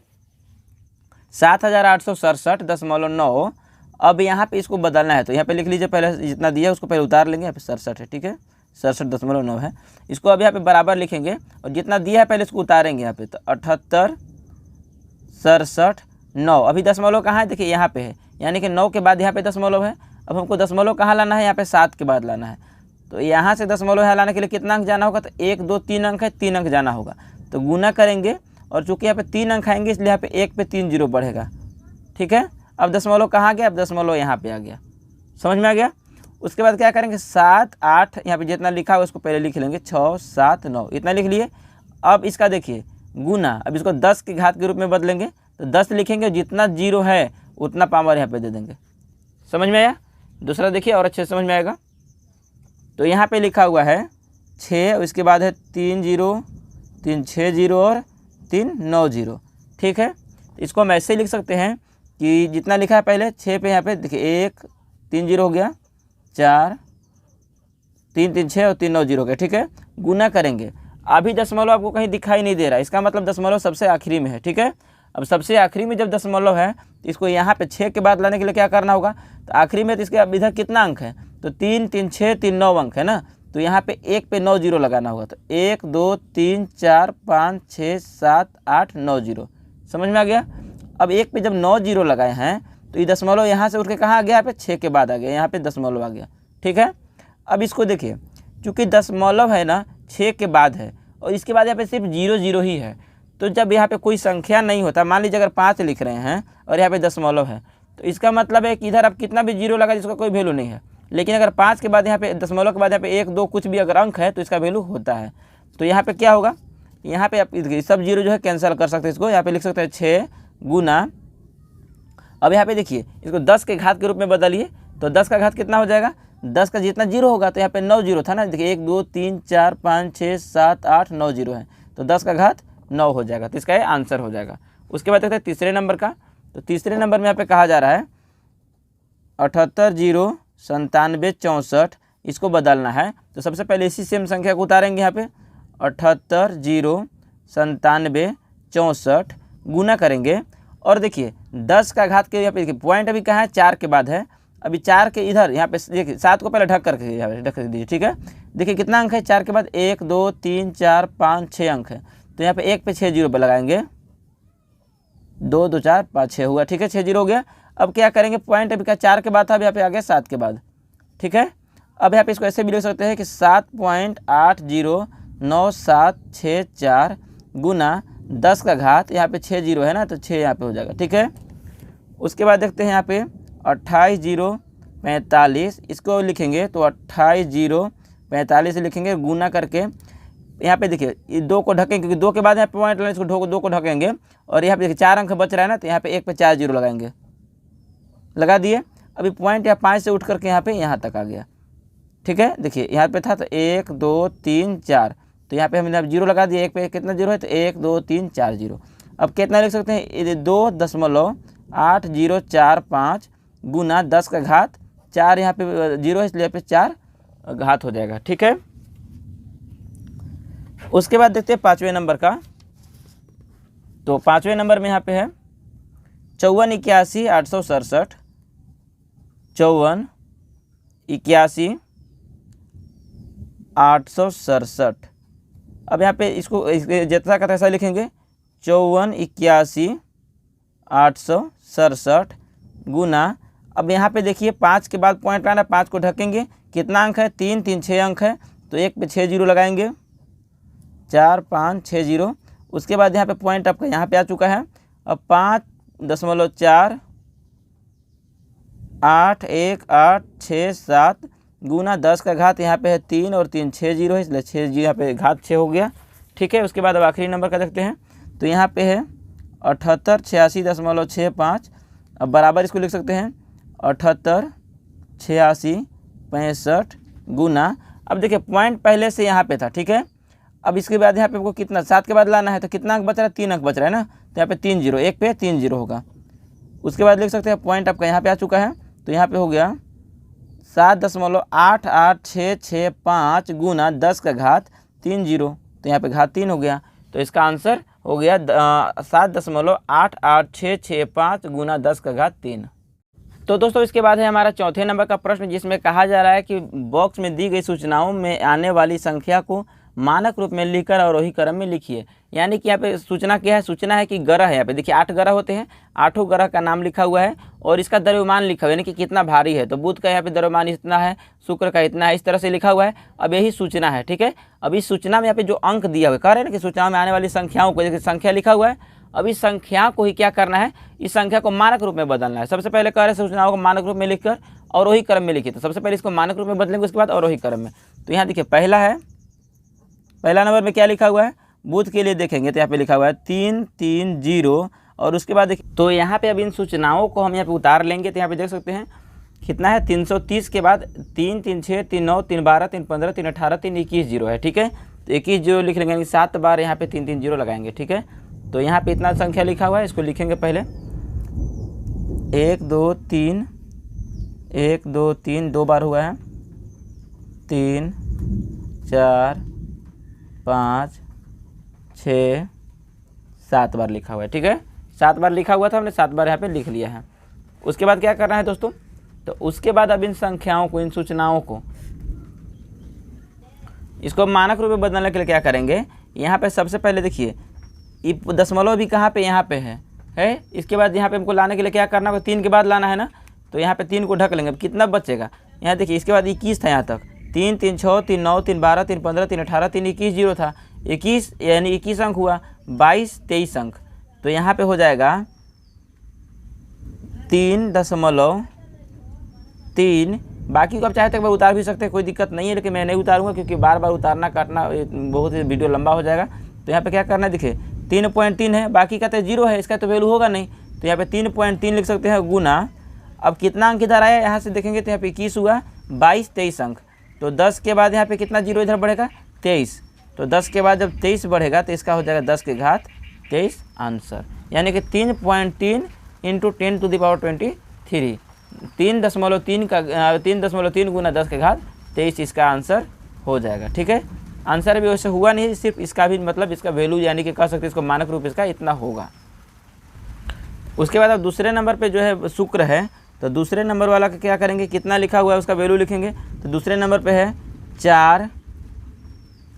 7,867.9। अब यहाँ पे इसको बदलना है, तो यहाँ पे लिख लीजिए, पहले जितना दिया है उसको पहले उतार लेंगे। यहाँ पे 67 है, ठीक है, 67.9 है। इसको अब यहाँ पे बराबर लिखेंगे और जितना दिया है पहले इसको उतारेंगे यहाँ पे, तो 78 67 9। अभी दशमलव कहाँ है, देखिए यहाँ पे है, यानी कि 9 के बाद यहाँ पे दशमलव है। अब हमको दशमलव कहाँ लाना है, यहाँ पे 7 के बाद लाना है। तो यहाँ से दशमलव यहाँ लाने के लिए कितना अंक जाना होगा, तो 1 2 3 अंक है, 3 अंक जाना होगा। तो गुना करेंगे, और चूँकि यहाँ पे 3 अंक आएंगे इसलिए यहाँ पे 1 पे 3 जीरो बढ़ेगा, ठीक है। अब दशमलव कहाँ गया, अब दशमलव यहाँ पे आ गया। समझ में आ गया। उसके बाद क्या करेंगे, 7 8, यहाँ पे जितना लिखा हुआ उसको पहले लिख लेंगे, 6 7 9, इतना लिख लिए। अब इसका देखिए गुना, अब इसको 10 के घात के रूप में बदलेंगे, तो 10 लिखेंगे, जितना जीरो है उतना पावर यहाँ पे दे देंगे। समझ में आया। दूसरा देखिए और अच्छे से समझ में आएगा। तो यहाँ पे लिखा हुआ है 6, इसके बाद है 3 0 3 6 0 और 3 9 0, ठीक है। इसको हम ऐसे ही लिख सकते हैं कि जितना लिखा है पहले 6 पे यहाँ पे देखिए 1 3 0 हो गया, 4 3 3 6 और 3 9 0 हो गया, ठीक है। गुना करेंगे, अभी दशमलव आपको कहीं दिखाई नहीं दे रहा है, इसका मतलब दशमलव सबसे आखिरी में है, ठीक है। अब सबसे आखिरी में जब दशमलव है तो इसको यहाँ पे 6 के बाद लाने के लिए क्या करना होगा, तो आखिरी में तो इसके अब इधर कितना अंक है, तो 3 3 6 3 9 अंक है ना, तो यहाँ पे 1 पे 9 जीरो लगाना होगा। तो 1 2 3 4 5 6 7 8 9 जीरो। समझ में आ गया। अब 1 पे जब 9 जीरो लगाए हैं तो ये दशमलव यहाँ से उठ के कहाँ आ गया, यहाँ पे 6 के बाद आ गया, यहाँ पे दशमलव आ गया, ठीक है। अब इसको देखिए, चूँकि दशमलव है ना 6 के बाद है और इसके बाद यहाँ पे सिर्फ 0 0 ही है, तो जब यहाँ पे कोई संख्या नहीं होता, मान लीजिए अगर 5 लिख रहे हैं और यहाँ पे दशमलव है, तो इसका मतलब है कि इधर आप कितना भी जीरो लगा जिसका कोई वैल्यू नहीं है। लेकिन अगर 5 के बाद यहाँ पे दशमलव के बाद यहाँ पे 1 2 कुछ भी अगर अंक है तो इसका वैल्यू होता है। तो यहाँ पे क्या होगा, यहाँ पे आप सब जीरो जो है कैंसिल कर सकते हैं, इसको यहाँ पे लिख सकते हैं 6 गुना, अब यहाँ पे देखिए इसको 10 के घात के रूप में बदलिए, तो 10 का घात कितना हो जाएगा, 10 का जितना जीरो होगा, तो यहाँ पे 9 जीरो था ना, देखिए 1 2 3 4 5 6 7 8 9 जीरो है, तो 10 का घात 9 हो जाएगा, तो इसका ये आंसर हो जाएगा। उसके बाद देखते हैं तीसरे नंबर का, तो तीसरे नंबर में यहाँ पे कहा जा रहा है 78 0 97 64, इसको बदलना है। तो सबसे पहले इसी सेम संख्या को उतारेंगे यहाँ पे 78 0 97 64 गुना करेंगे, और देखिए 10 का घात के यहाँ पे देखिए पॉइंट अभी कहाँ है, 4 के बाद है, अभी 4 के इधर यहाँ पे देखिए 7 को पहले ढक करके यहाँ पे ढक दीजिए, ठीक है। देखिए कितना अंक है 4 के बाद, 1 2 3 4 5 6 अंक है, तो यहाँ पे 1 पे 6 जीरो पे लगाएंगे, 2 2 4 5 6 हुआ, ठीक है, 6 जीरो हो गया। अब क्या करेंगे, पॉइंट अभी का 4 के बाद था, अब यहाँ पे आ गया 7 के बाद, ठीक है। अब यहाँ पे इसको ऐसे भी लिख सकते हैं कि 7.809764 गुना 10 का घात, यहाँ पे 6 जीरो है ना, तो 6 यहाँ पे हो जाएगा, ठीक है। उसके बाद देखते हैं यहाँ पे 28 0 45, इसको लिखेंगे तो 28 0 45 लिखेंगे, गुना करके यहाँ पे देखिए ये 2 को ढकेंगे, क्योंकि 2 के बाद यहाँ पे पॉइंट लाइन, इसको 2 को ढकेंगे, और यहाँ पे देखिए 4 अंक बच रहा है ना, तो यहाँ पे 1 पे 4 जीरो लगाएंगे, लगा दिए। अभी पॉइंट यहाँ 5 से उठ करके यहाँ पे यहाँ तक आ गया, ठीक है। देखिए यहाँ पे था तो 1 2 3 4, तो यहाँ पे हमने अब जीरो लगा दिया, 1 पे कितना जीरो है, तो 1 2 3 4 जीरो। अब कितना लिख सकते हैं, 2.8045 गुना 10 का घात 4, यहाँ पे जीरो है इसलिए यहाँ पे 4 घात हो जाएगा, ठीक है। उसके बाद देखते हैं 5वें नंबर का, तो 5वें नंबर में यहाँ पे है 54 81 867, 54 81 867। अब यहाँ पे इसको जितना का तैसा लिखेंगे, 54 81 867 गुना, अब यहाँ पे देखिए 5 के बाद पॉइंट लाना, 5 को ढकेंगे, कितना अंक है, 3 3 6 अंक है, तो 1 पे 6 जीरो लगाएंगे, 4 5 6 जीरो। उसके बाद यहाँ पे पॉइंट आपका यहाँ पे आ चुका है, अब 5.4 8 1 8 6 7 गुना 10 का घात, यहाँ पे है 3 और 3 6 जीरो है, इसलिए 6 जीरो यहाँ पे घात 6 हो गया, ठीक है। उसके बाद अब आखिरी नंबर का देखते हैं, तो यहाँ पे है 78 86.65, अब बराबर इसको लिख सकते हैं 78 86 65 गुना, अब देखिए पॉइंट पहले से यहाँ पे था, ठीक है। अब इसके बाद यहाँ पे आपको कितना 7 के बाद लाना है, तो कितना अंक बच रहा है, 3 अंक बच रहा है ना, तो यहाँ पे 3 जीरो, 1 पे 3 जीरो होगा। उसके बाद लिख सकते हैं पॉइंट आपका यहाँ पे आ चुका है, तो यहाँ पे हो गया 7.8665 गुना 10 का घात 3 जीरो, तो यहाँ पे घात 3 हो गया, तो इसका आंसर हो गया 7.88665 गुना 10 का घात 3। तो दोस्तों इसके बाद है हमारा चौथे नंबर का प्रश्न, जिसमें कहा जा रहा है कि बॉक्स में दी गई सूचनाओं में आने वाली संख्या को मानक रूप में लिखकर अवरोही क्रम में लिखिए। यानी कि यहाँ पे सूचना क्या है, सूचना है कि ग्रह है, यहाँ पे देखिए 8 ग्रह होते हैं, 8 ग्रह का नाम लिखा हुआ है और इसका द्रव्यमान लिखा हुआ है, यानी कि कितना भारी है। तो बुध का यहाँ पे द्रव्यमान इतना है, शुक्र का इतना है, इस तरह से लिखा हुआ है। अब यही सूचना है, ठीक है। अब इस सूचना में यहाँ पे जो अंक दिया हुआ है, कह रहे हैं ना कि सूचना में आने वाली संख्याओं को, जैसे संख्या लिखा हुआ है, अब इस संख्या को ही क्या करना है, इस संख्या को मानक रूप में बदलना है। सबसे पहले कह रहे हैं सूचनाओं को मानक रूप में लिखकर अवरोही क्रम में लिखिए, तो सबसे पहले इसको मानक रूप में बदलेंगे, उसके बाद अवरोही क्रम में। तो यहाँ देखिए पहला है, पहला नंबर में क्या लिखा हुआ है, बुध के लिए देखेंगे तो यहाँ पे लिखा हुआ है 330, और उसके बाद देखिए तो यहाँ पे अब इन सूचनाओं को हम यहाँ पे उतार लेंगे, तो यहाँ पे देख सकते हैं कितना है 330 के बाद 3 3 6 3 9 3 12 3 15 3 18 3 21 जीरो है, ठीक है। तो 21 जीरो लिख लेंगे, 7 बार यहाँ पे 3 3 जीरो लगाएंगे, ठीक है। तो यहाँ पे इतना संख्या लिखा हुआ है, इसको लिखेंगे पहले 1 2 3 1 2 3 2 बार हुआ है, 3 4 5 6 7 बार लिखा हुआ है, ठीक है। 7 बार लिखा हुआ था, हमने 7 बार यहाँ पे लिख लिया है। उसके बाद क्या करना है दोस्तों, तो उसके बाद अब इन संख्याओं को, इन सूचनाओं को, इसको मानक रूप में बदलने के लिए क्या करेंगे, यहाँ पे सबसे पहले देखिए दशमलव भी कहाँ पे, यहाँ पे है। इसके बाद यहाँ पे हमको लाने के लिए क्या करना होगा, 3 के बाद लाना है ना, तो यहाँ पे 3 को ढक लेंगे। अब कितना बचेगा, यहाँ देखिए इसके बाद 21 था, यहाँ तक 3 3 6 3 9 3 12 3 15 3 18 3 21 जीरो था, 21 यानी 21 अंक हुआ, 22 23 अंक। तो यहाँ पे हो जाएगा 3.3, बाकी को आप चाहे तो एक बार उतार भी सकते हैं, कोई दिक्कत नहीं है, लेकिन मैं नहीं उतारूंगा क्योंकि बार बार उतारना काटना बहुत ही वीडियो लंबा हो जाएगा। तो यहाँ पे क्या करना है, देखिए 3.3 है, बाकी का तो जीरो है, इसका तो वैल्यू होगा नहीं, तो यहाँ पे 3.3 लिख सकते हैं गुना, अब कितना अंक इधर आया यहाँ से देखेंगे तो यहाँ पे 21 हुआ, 22 23 अंक, तो 10 के बाद यहाँ पे कितना जीरो इधर बढ़ेगा 23, तो 10 के बाद जब 23 बढ़ेगा तो इसका हो जाएगा 10 के घात 23 आंसर, यानी कि 3.3 इंटू 10 टू द पावर 23, 3.3 गुना 10 के घात 23 इसका आंसर हो जाएगा। ठीक है, आंसर भी वैसे हुआ नहीं, सिर्फ इसका भी मतलब इसका वैल्यू यानी कि कह सकते हैं इसको मानक रूप इसका इतना होगा। उसके बाद अब दूसरे नंबर पे जो है शुक्र है, तो दूसरे नंबर वाला का क्या करेंगे, कितना लिखा हुआ है उसका वैल्यू लिखेंगे। तो दूसरे नंबर पे है 4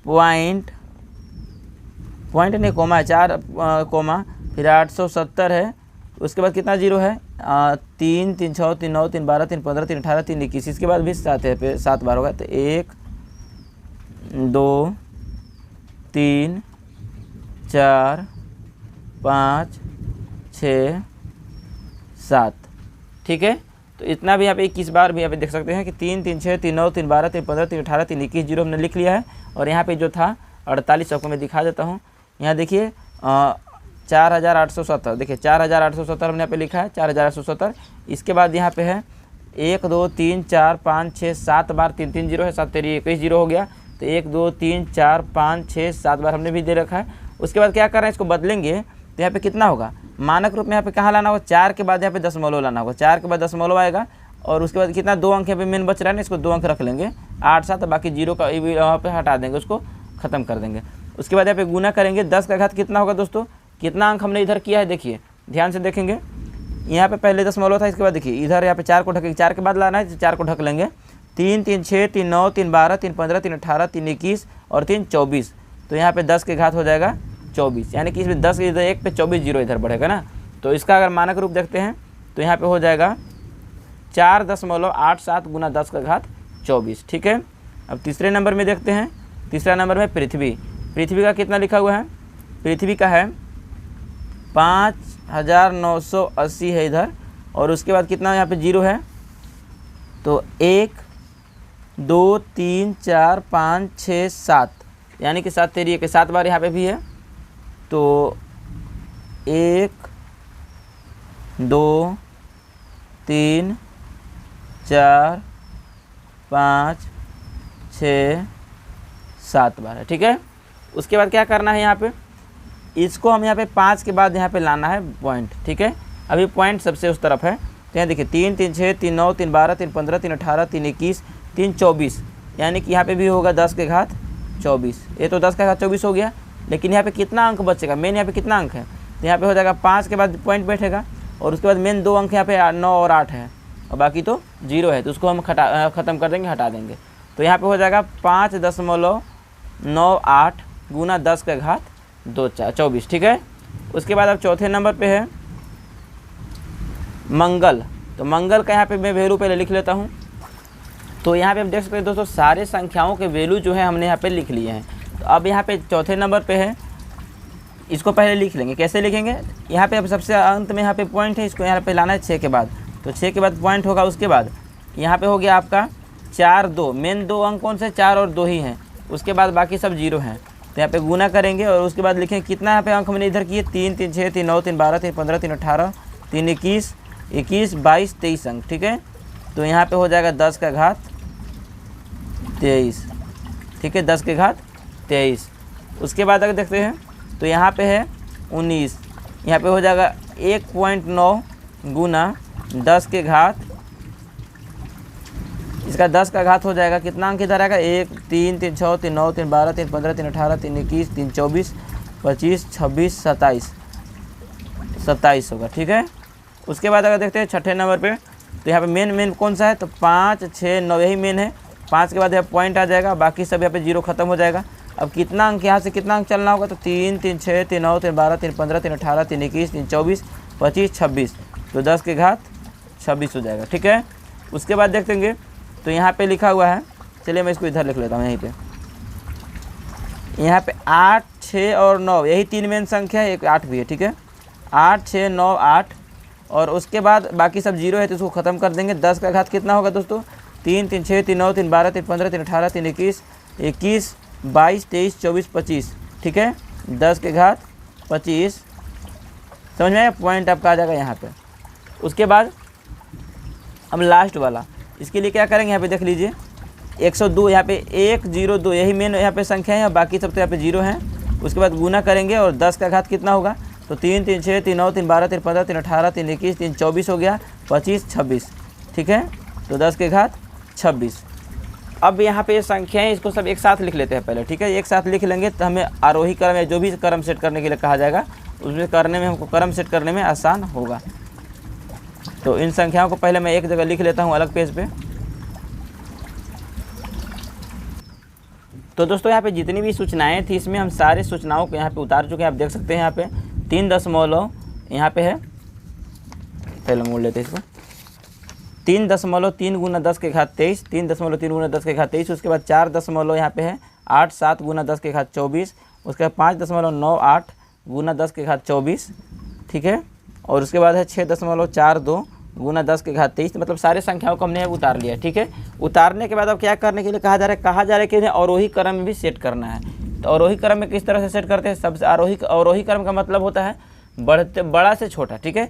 पॉइंट नहीं कोमा है, 4 कोमा फिर 870 है, उसके बाद कितना जीरो है 3 3 6 3 9 3 12 3 15 3 18 3 21, इसके बाद भी 7 है, फिर 7 बार होगा, तो 1 2 3 4 5 6 7। ठीक है, तो इतना भी यहाँ पे 21 बार भी यहाँ पे देख सकते हैं कि 3 3 6 3 9 3 12 3 15 3 18 3 21 जीरो हमने लिख लिया है। और यहाँ पे जो था 48 आपको मैं दिखा देता हूँ, यहाँ देखिए 4870, देखिए 4870 हमने यहाँ पे लिखा है 4870। इसके बाद यहाँ पे है 1 2 3 4 5 6 7 बार 3 3 जीरो है, 7 3 21 जीरो हो गया, तो 1 2 3 4 5 6 7 बार हमने भी दे रखा है। उसके बाद क्या कर रहे हैं, इसको बदलेंगे तो यहाँ पे कितना होगा, मानक रूप में यहाँ पे कहाँ लाना होगा, 4 के बाद यहाँ पे दशमलव लाना होगा, 4 के बाद दशमलव आएगा, और उसके बाद कितना 2 अंक यहाँ पे मेन बच रहा है ना, इसको 2 अंक रख लेंगे 8 7, बाकी जीरो का यहाँ पे हटा देंगे, उसको ख़त्म कर देंगे। उसके बाद यहाँ पे गुना करेंगे, 10 का घात कितना होगा दोस्तों, कितना अंक हमने इधर किया है, देखिए ध्यान से देखेंगे, यहाँ पे पहले दशमलव था, इसके बाद देखिए इधर यहाँ पे 4 को ढकेंगे, 4 के बाद लाना है तो 4 को ढक लेंगे, 3 3 6 3 9 3 12 3 15 3 18 3 21 और 3 24, तो यहाँ पे 10 के घात हो जाएगा 24, यानी कि इसमें 10 इधर 1 पे 24 जीरो इधर बढ़ेगा ना। तो इसका अगर मानक रूप देखते हैं तो यहाँ पे हो जाएगा 4.87 गुना 10 का घात 24। ठीक है, अब तीसरे नंबर में देखते हैं, तीसरा नंबर में पृथ्वी का कितना लिखा हुआ है, पृथ्वी का है 5980 है इधर, और उसके बाद कितना यहाँ पे जीरो है, तो 1 2 3 4 5 6 7, यानी कि 7 तेरी 7 बार यहाँ पे भी है, तो 1 2 3 4 5 6 7 बार है। ठीक है, उसके बाद क्या करना है, यहाँ पे इसको हम यहाँ पे 5 के बाद यहाँ पे लाना है पॉइंट। ठीक है, अभी पॉइंट सबसे उस तरफ है, तो यहाँ देखिए 3 3 6 3 9 3 12 3 15 3 18 3 21 3 24, यानी कि यहाँ पे भी होगा 10 के घात 24, ये तो 10 का घात 24 हो गया, लेकिन यहाँ पे कितना अंक बचेगा, मेन यहाँ पे कितना अंक है, तो यहाँ पे हो जाएगा 5 के बाद पॉइंट बैठेगा, और उसके बाद मेन 2 अंक यहाँ पे 9 और 8 है, और बाकी तो जीरो है, तो उसको हम ख़त्म कर देंगे, हटा देंगे, तो यहाँ पे हो जाएगा 5.98 गुना 10 का घात 24। ठीक है, उसके बाद अब चौथे नंबर पे है मंगल, तो मंगल का यहाँ पे मैं वैल्यू पहले लिख लेता हूँ। तो यहाँ पे आप देख सकते हैं दोस्तों, सारे संख्याओं के वैल्यू जो है हमने यहाँ पे लिख लिए हैं। तो अब यहाँ पे चौथे नंबर पे है, इसको पहले लिख लेंगे, कैसे लिखेंगे, यहाँ पे अब सबसे अंत में यहाँ पे पॉइंट है, इसको यहाँ पे लाना है 6 के बाद, तो 6 के बाद पॉइंट होगा, उसके बाद यहाँ पे हो गया आपका 4 2, मेन 2 अंक कौन से 4 और 2 ही हैं, उसके बाद बाकी सब जीरो हैं, तो यहाँ पे गुना करेंगे, और उसके बाद लिखेंगे कितना यहाँ पे अंक हमने इधर किए, 3 3 6 3 9 3 12 3 15 3 18 3 21 21 22 23 अंक। ठीक है, तो यहाँ पे हो जाएगा 10 का घात 23। ठीक है, 10 के घात 23। उसके बाद अगर देखते हैं तो यहाँ पे है 19, यहाँ पे हो जाएगा 1.9 गुना 10 के घात, इसका 10 का घात हो जाएगा, कितना अंक इधर आएगा, 1 3 3 6 3 9 3 12 3 15 3 18 3 21 3 24 25 26 27 होगा। ठीक है, उसके बाद अगर देखते हैं छठे नंबर पे, तो यहाँ पे मेन कौन सा है, तो 5 6 9 यही मेन है, 5 के बाद यहाँ पॉइंट आ जाएगा, बाकी सब यहाँ पे जीरो खत्म हो जाएगा। अब कितना अंक यहाँ से कितना अंक चलना होगा, तो 3 3 6 3 9 3 12 3 15 3 18 3 21 3 24 25 26, तो 10 के घात 26 हो जाएगा। ठीक है, उसके बाद देख देंगे तो यहाँ पे लिखा हुआ है, चलिए मैं इसको इधर लिख लेता हूँ, यहीं पे यहाँ पे 8 6 और 9 यही 3 मेन संख्या है, एक 8 भी है। ठीक है, 8 6 9 8, और उसके बाद बाकी सब जीरो है, तो इसको ख़त्म कर देंगे। 10 का घात कितना होगा दोस्तों, 3 3 6 3 9 3 12 3 15 3 18 3 21 21 22 23 24 25। ठीक है, 10 के घात 25 समझ में आया, पॉइंट आपका आ जाएगा यहाँ पे। उसके बाद अब लास्ट वाला, इसके लिए क्या करेंगे, यहाँ पे देख लीजिए 102, यहाँ पे 102 यही मेन यहाँ पे संख्या है, बाकी सब तो यहाँ पे 0 हैं। उसके बाद गुना करेंगे और 10 का घात कितना होगा, तो 3 3 6 3 9 3 12 3 15 3 18 3 21 3 24 हो गया, 25 26, ठीक है। तो 10 के घात 26। अब यहाँ पे ये संख्याएँ इसको सब एक साथ लिख लेते हैं पहले, ठीक है। एक साथ लिख लेंगे तो हमें आरोही क्रम या जो भी क्रम सेट करने के लिए कहा जाएगा उसमें करने में हमको क्रम सेट करने में आसान होगा। तो इन संख्याओं को पहले मैं एक जगह लिख लेता हूँ अलग पेज पे। तो दोस्तों यहाँ पे जितनी भी सूचनाएं थी इसमें हम सारे सूचनाओं को यहाँ पे उतार चुके हैं। आप देख सकते हैं यहाँ पे 3 यहाँ पे है, पहले मोड़ लेते हैं इसको, 3.3 गुना 10 के घात 23, 3.3 गुना 10 के घात 23। उसके बाद 4 यहाँ पे है 8 7 गुना 10 के घात 24। उसके बाद 5.98 गुना 10 के घात 24, ठीक है। और उसके बाद है 6.42 गुना 10 के घात 23। मतलब सारे संख्याओं को हमने उतार लिया, ठीक है। उतारने के बाद अब क्या करने के लिए कहा जा रहा है कि इन्हें अवरोही क्रम में भी सेट करना है। तो अवरोही क्रम में किस तरह से सेट करते हैं, सबसे अवरोही क्रम का मतलब होता है बड़ा से छोटा, ठीक है।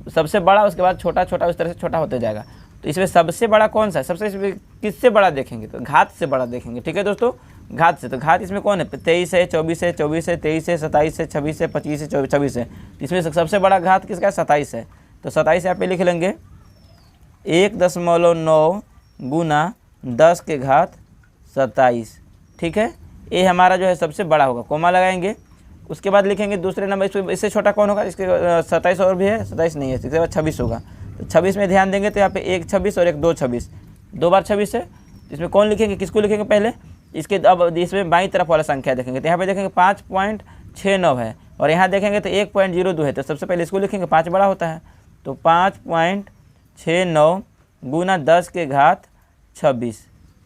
सबसे बड़ा, उसके बाद छोटा छोटा, उस तरह से छोटा होते जाएगा। तो इसमें सबसे बड़ा कौन सा है, सबसे किससे बड़ा देखेंगे, तो घात से बड़ा देखेंगे, ठीक है दोस्तों, घात से। तो घात इसमें कौन है, 23 है, 24 है, 24 है, 23 है, 27 है, 26 है, 25 है, 26 है। इसमें सबसे बड़ा घात किसका है, 27 है। तो 27 यहाँ पे लिख लेंगे 1.9 गुना 10 के घात 27, ठीक है। ये हमारा जो है सबसे बड़ा होगा, कोमा लगाएंगे। उसके बाद लिखेंगे दूसरे नंबर, इससे छोटा कौन होगा, इसके 27 और भी है, 27 नहीं है, इसके बाद 26 होगा। तो 26 में ध्यान देंगे तो यहाँ पे 1 26 और 1 2 26, 2 बार 26 है। इसमें कौन लिखेंगे, किसको लिखेंगे पहले, इसके अब इसमें बाईं तरफ वाला संख्या देखेंगे तो यहाँ पे देखेंगे 5.69 है, और यहाँ देखेंगे तो 1.02 है। तो सबसे पहले इसको लिखेंगे, 5 बड़ा होता है। तो 5.69 गुना 10 के घात 26,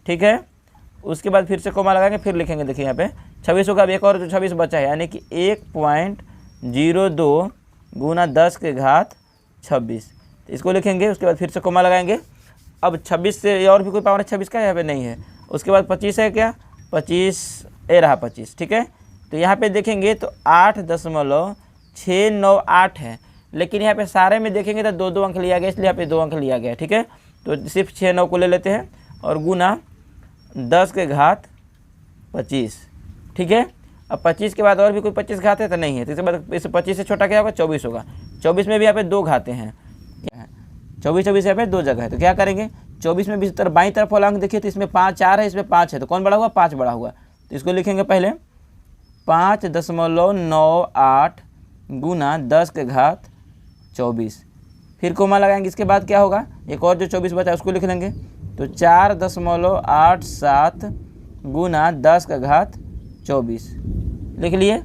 ठीक है। उसके बाद फिर से कोमा लगाएंगे, फिर लिखेंगे, देखिए यहाँ पे 26 होगा, अब एक और जो 26 बचा है, यानी कि 1.02 गुना 10 के घात 26, इसको लिखेंगे। उसके बाद फिर से कोमा लगाएंगे। अब 26 से और भी कोई पावर है 26 का, यहाँ पे नहीं है। उसके बाद 25 है क्या, 25 ए रहा 25, ठीक है। तो यहाँ पे देखेंगे तो 8.698 है, लेकिन यहाँ पे सारे में देखेंगे तो 2 2 अंक लिया गया, इसलिए यहाँ पे 2 अंक लिया गया, ठीक है। तो सिर्फ 6 9 को ले लेते हैं और गुना 10 के घात 25, ठीक है। अब 25 के बाद और भी कोई 25 घात है तो नहीं है, तो इसके बाद इस 25 से छोटा क्या होगा, 24 होगा। 24 में भी यहाँ पे 2 घाते हैं, 24 यहाँ पे 2 जगह है। तो क्या करेंगे, 24 में भी तरफ बाईं तरफ वाला अंक देखिए तो इसमें 5 4 है, इसमें 5 है, तो कौन बड़ा हुआ, 5 बड़ा हुआ। तो इसको लिखेंगे पहले 5.98 गुना 10 के घात 24, फिर कोमा लगाएंगे। इसके बाद क्या होगा, एक और जो 24 बचा उसको लिख लेंगे। तो 4.87 गुना 10 का घात 24 लिख लिए।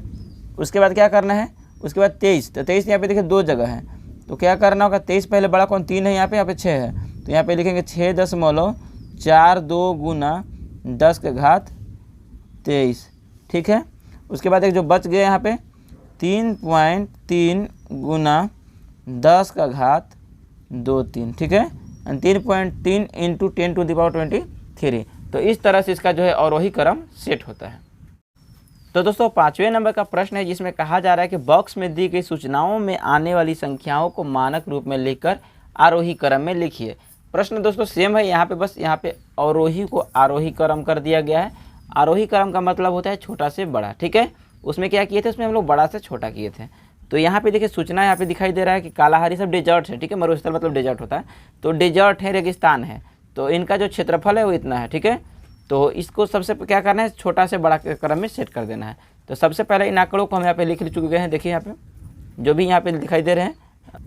उसके बाद क्या करना है, उसके बाद 23, तो 23 यहाँ पे देखिए 2 जगह है, तो क्या करना होगा, 23 पहले बड़ा कौन, 3 है यहाँ पे 6 है, तो यहाँ पे लिखेंगे 6.42 गुना 10 के घात 23, ठीक है। उसके बाद एक जो बच गया यहाँ पे 3.3 गुना 10 का घात 23, ठीक है। 3.3 इंटू 10⁻23। तो इस तरह से इसका जो है अवरोही क्रम सेट होता है। तो दोस्तों 5वें नंबर का प्रश्न है जिसमें कहा जा रहा है कि बॉक्स में दी गई सूचनाओं में आने वाली संख्याओं को मानक रूप में लेकर आरोही क्रम में लिखिए। प्रश्न दोस्तों सेम है, यहाँ पे बस यहाँ पे अवरोही को आरोही क्रम कर दिया गया है। आरोही क्रम का मतलब होता है छोटा से बड़ा, ठीक है। उसमें क्या किए थे, उसमें हम लोग बड़ा से छोटा किए थे। तो यहाँ पे देखिए सूचना यहाँ पे दिखाई दे रहा है कि कालाहारी सब डेजर्ट है, ठीक है। मरुस्थल मतलब डेजर्ट होता है, तो डेजर्ट है, रेगिस्तान है, तो इनका जो क्षेत्रफल है वो इतना है, ठीक है। तो इसको सबसे क्या करना है, छोटा से बड़ा के क्रम में सेट कर देना है। तो सबसे पहले इन आंकड़ों को हम यहाँ पे लिख चुके हैं, देखिए यहाँ पे जो भी यहाँ पे दिखाई दे रहे हैं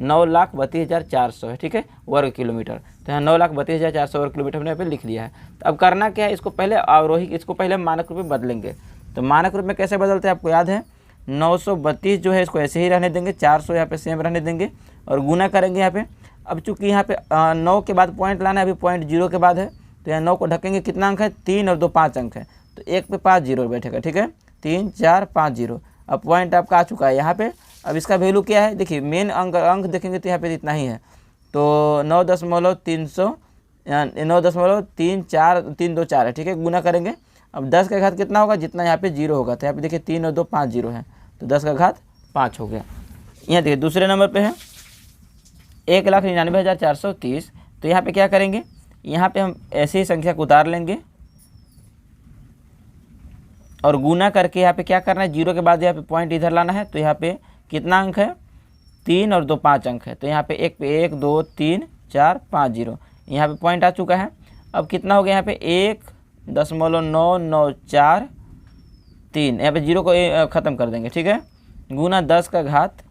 9,32,400 है, ठीक है, वर्ग किलोमीटर। तो यहाँ 9,32,400 वर्ग किलोमीटर हमने यहाँ पे लिख लिया है। तो अब करना क्या है, इसको पहले अवरोही, इसको पहले मानक रूप में बदलेंगे। तो मानक रूप में कैसे बदलते हैं आपको याद है, 932 जो है इसको ऐसे ही रहने देंगे, 400 यहाँ पे सेम रहने देंगे और गुना करेंगे यहाँ पे। अब चूँकि यहाँ पे 9 के बाद पॉइंट लाना है, अभी पॉइंट 0 के बाद है, तो यहाँ 9 को ढकेंगे, कितना अंक है, 3 और 2 5 अंक है, तो 1 पे 5 0 बैठेगा, ठीक है, 3 4 5 0। अब पॉइंट आपका आ चुका है यहाँ पे। अब इसका वैल्यू क्या है, देखिए मेन अंक देखेंगे तो यहाँ पे इतना ही है, तो 9.324 है, ठीक है, गुना करेंगे। अब 10 का घात कितना होगा, जितना यहाँ पे 0 होगा, तो यहाँ पे देखिए 3 और 2 5 0 है, तो 10 का घात 5 हो गया। यहाँ देखिए दूसरे नंबर पे है 1,99,430। तो यहाँ पे क्या करेंगे, यहाँ पे हम ऐसे ही संख्या को उतार लेंगे और गुना करके यहाँ पे क्या करना है, जीरो के बाद यहाँ पे पॉइंट इधर लाना है। तो यहाँ पे कितना अंक है, 3 और 2 5 अंक है। तो यहाँ पे 1 2 3 4 5 जीरो, यहाँ पे पॉइंट आ चुका है। अब कितना हो गया यहाँ पे 1.994 यहाँ पे जीरो को ख़त्म कर देंगे, ठीक है। गुना 10 का घात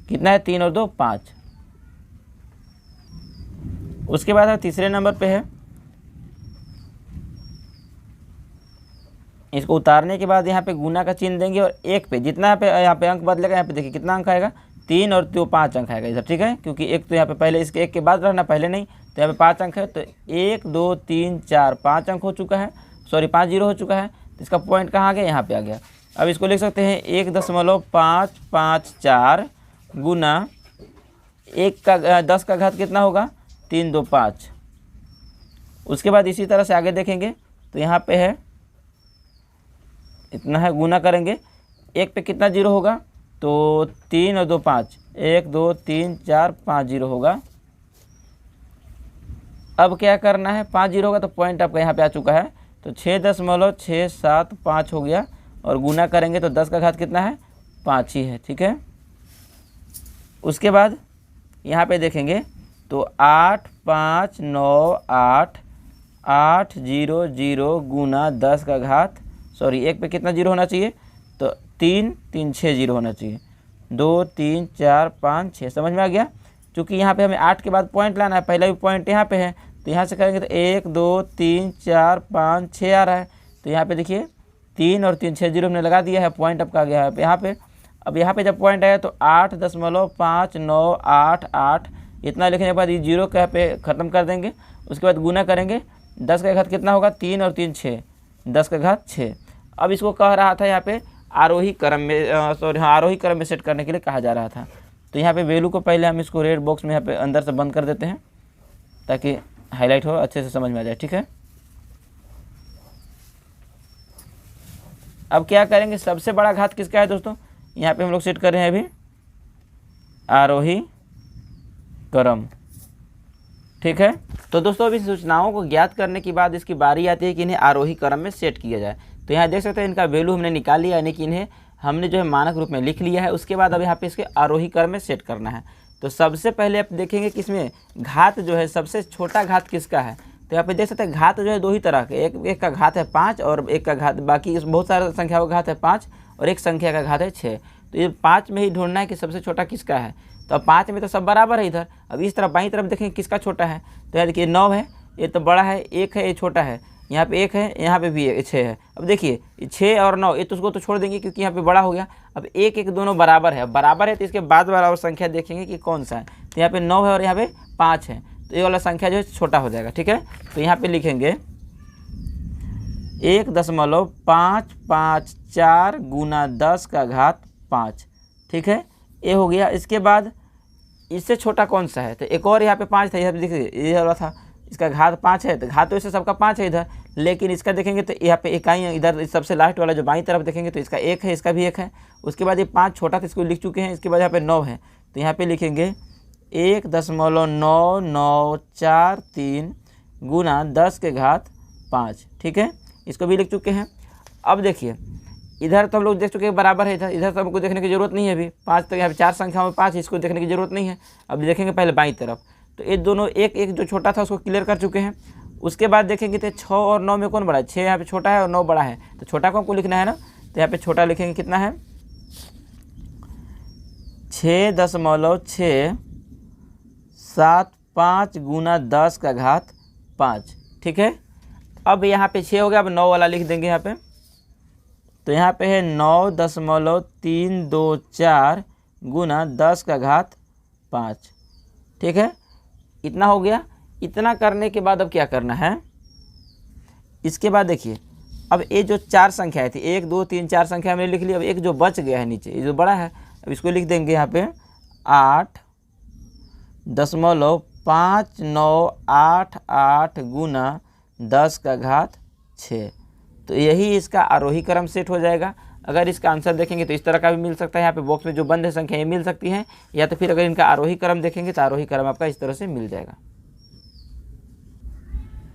कितना है, 3 और 2 5। उसके बाद तीसरे नंबर पे है, इसको उतारने के बाद यहाँ पे गुना का चिन्ह देंगे और 1 पे जितना यहाँ पे अंक बदलेगा, यहाँ पे देखिए कितना अंक आएगा, 3 और 2 5 अंक आएगा इधर, ठीक है। क्योंकि एक तो यहाँ पे पहले इसके एक के बाद रहना, पहले नहीं, तो यहाँ पे 5 अंक है। तो 1 2 3 4 5 अंक हो चुका है, सॉरी 5 जीरो हो चुका है। तो इसका पॉइंट कहाँ आ गया, यहाँ पे आ गया। अब इसको लिख सकते हैं 1.554 गुना 10 का घात कितना होगा, 3 2 5। उसके बाद इसी तरह से आगे देखेंगे तो यहाँ पे है इतना है, गुना करेंगे 1 पे कितना जीरो होगा, तो 3 और 2 5, 1 2 3 4 5 जीरो होगा। अब क्या करना है, 5 जीरो होगा तो पॉइंट आपका यहाँ पे आ चुका है। तो 6.675 हो गया और गुना करेंगे तो 10 का घात कितना है, 5 ही है, ठीक है। उसके बाद यहाँ पे देखेंगे तो 8 5 9 8 8 0 0 गुना 10 का घात, सॉरी 1 पे कितना जीरो होना चाहिए, तो 3 3 6 जीरो होना चाहिए, 2 3 4 5 6, समझ में आ गया। क्योंकि यहाँ पे हमें 8 के बाद पॉइंट लाना है, पहला भी पॉइंट यहाँ पे है, तो यहाँ से करेंगे तो 1 2 3 4 5 6 आ रहा है। तो यहाँ पे देखिए 3 और 3 6 जीरो हमने लगा दिया है, पॉइंट आपका आ गया है यहाँ पे। अब यहाँ पे जब पॉइंट आया तो 8.598 इतना लिखने के बाद ये जीरो का पे ख़त्म कर देंगे। उसके बाद गुना करेंगे, 10 का घात कितना होगा, 3 और 3 6, 10 का घात 6। अब इसको कह रहा था यहाँ पे आरोही क्रम में, सॉरी हाँ आरोही क्रम में सेट करने के लिए कहा जा रहा था। तो यहाँ पे वैल्यू को पहले हम इसको रेड बॉक्स में यहाँ पे अंदर से बंद कर देते हैं ताकि हाईलाइट हो, अच्छे से समझ में आ जाए, ठीक है। अब क्या करेंगे, सबसे बड़ा घात किसका है दोस्तों, यहाँ पे हम लोग सेट कर रहे हैं अभी आरोही क्रम, ठीक है। तो दोस्तों अभी सूचनाओं को ज्ञात करने के बाद इसकी बारी आती है कि इन्हें आरोही क्रम में सेट किया जाए। तो यहाँ देख सकते हैं इनका वैल्यू हमने निकाल लिया, यानी कि इन्हें हमने जो है मानक रूप में लिख लिया है। उसके बाद अब यहाँ पे इसके आरोही क्रम में सेट करना है। तो सबसे पहले आप देखेंगे कि इसमें घात जो है सबसे छोटा घात किसका है। तो यहाँ पे देख सकते हैं घात जो है दो ही तरह के, एक का घात है 5 और एक का घात, बाकी बहुत सारे संख्याओं का घात है 5 और एक संख्या का घात है 6। तो ये 5 में ही ढूंढना है कि सबसे छोटा किसका है। तो अब 5 में तो सब बराबर है इधर। अब इस तरफ बाईं तरफ देखेंगे किसका छोटा है। तो यहाँ देखिए 9 है, ये तो बड़ा है, 1 है ये छोटा है, यहाँ पे 1 है, यहाँ पे भी 6 है। अब देखिए 6 और 9 ये तो उसको तो छोड़ देंगे क्योंकि यहाँ पे बड़ा हो गया। अब 1 1 दोनों बराबर है, बराबर है तो इसके बाद वाला और संख्या देखेंगे कि कौन सा है। तो यहाँ पे 9 है और यहाँ पे 5 है, तो ये वाला संख्या जो है छोटा हो जाएगा, ठीक है। तो यहाँ पे लिखेंगे 1.554 गुना 10 का घात 5, ठीक है, ये हो गया। इसके बाद इससे छोटा कौन सा है, तो एक और यहाँ पे 5 था, यहाँ पे देखिए ये वाला था, इसका घात 5 है। तो घात तो इससे सबका 5 है इधर, लेकिन इसका देखेंगे तो यहाँ पे इकाई इधर सबसे लास्ट वाला जो बाईं तरफ देखेंगे तो इसका 1 है, इसका भी 1 है। उसके बाद ये 5 छोटा था, इसको लिख चुके हैं। इसके बाद यहाँ पे 9 है, तो यहाँ पे लिखेंगे 1.9943 गुना 10 के घात 5, ठीक है, इसको भी लिख चुके हैं। अब देखिए इधर तो हम लोग देख चुके हैं बराबर है, इधर तो हमको देखने की जरूरत नहीं है अभी। 5 तो यहाँ पे 4 संख्या में 5, इसको देखने की जरूरत नहीं है। अब देखेंगे पहले बाईं तरफ, तो ये दोनों एक एक जो छोटा था उसको क्लियर कर चुके हैं। उसके बाद देखेंगे तो 6 और 9 में कौन बड़ा है, 6 यहाँ पे छोटा है और 9 बड़ा है, तो छोटा को हमको लिखना है ना। तो यहाँ पे छोटा लिखेंगे कितना है 6.675 गुना 10 का घात 5, ठीक है। अब यहाँ पे 6 हो गया, अब 9 वाला लिख देंगे यहाँ पे। तो यहाँ पे है 9.324 गुना 10 का घात 5, ठीक है, इतना हो गया। इतना करने के बाद अब क्या करना है, इसके बाद देखिए अब ये जो 4 संख्याएँ थी, 1 2 3 4 संख्या हमने लिख ली। अब एक जो बच गया है नीचे, ये जो बड़ा है, अब इसको लिख देंगे यहाँ पे 8.5988 गुना 10 का घात 6। तो यही इसका आरोही क्रम सेट हो जाएगा। अगर इसका आंसर देखेंगे तो इस तरह का भी मिल सकता है, यहाँ पे बॉक्स में जो बंद है संख्या ये मिल सकती है, या तो फिर अगर इनका आरोही क्रम देखेंगे तो आरोही क्रम आपका इस तरह से मिल जाएगा।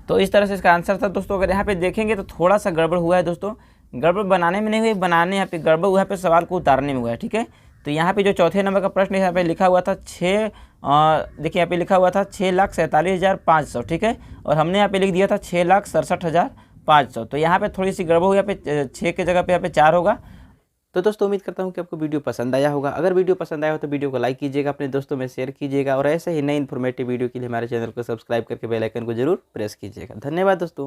तो इस तरह से इसका आंसर था दोस्तों। अगर यहाँ पे देखेंगे तो थोड़ा सा गड़बड़ हुआ है दोस्तों, गड़बड़ बनाने में नहीं हुई, बनाने यहाँ पे गड़बड़ हुआ है, पे सवाल को उतारने में हुआ है, ठीक है। तो यहाँ पे जो चौथे नंबर का प्रश्न यहाँ पे लिखा हुआ था देखिए यहाँ पे लिखा हुआ था 6,47,500, ठीक है, और हमने यहाँ पे लिख दिया था 6,67,500। तो यहाँ पे थोड़ी सी गड़बड़ हुई, यहाँ पे 6 की जगह पे यहाँ पे 4 होगा। तो दोस्तों उम्मीद करता हूँ कि आपको वीडियो पसंद आया होगा। अगर वीडियो पसंद आया हो तो वीडियो को लाइक कीजिएगा, अपने दोस्तों में शेयर कीजिएगा, और ऐसे ही नई इन्फॉर्मेटिव वीडियो के लिए हमारे चैनल को सब्सक्राइब करके बेल आइकन को जरूर प्रेस कीजिएगा। धन्यवाद दोस्तों।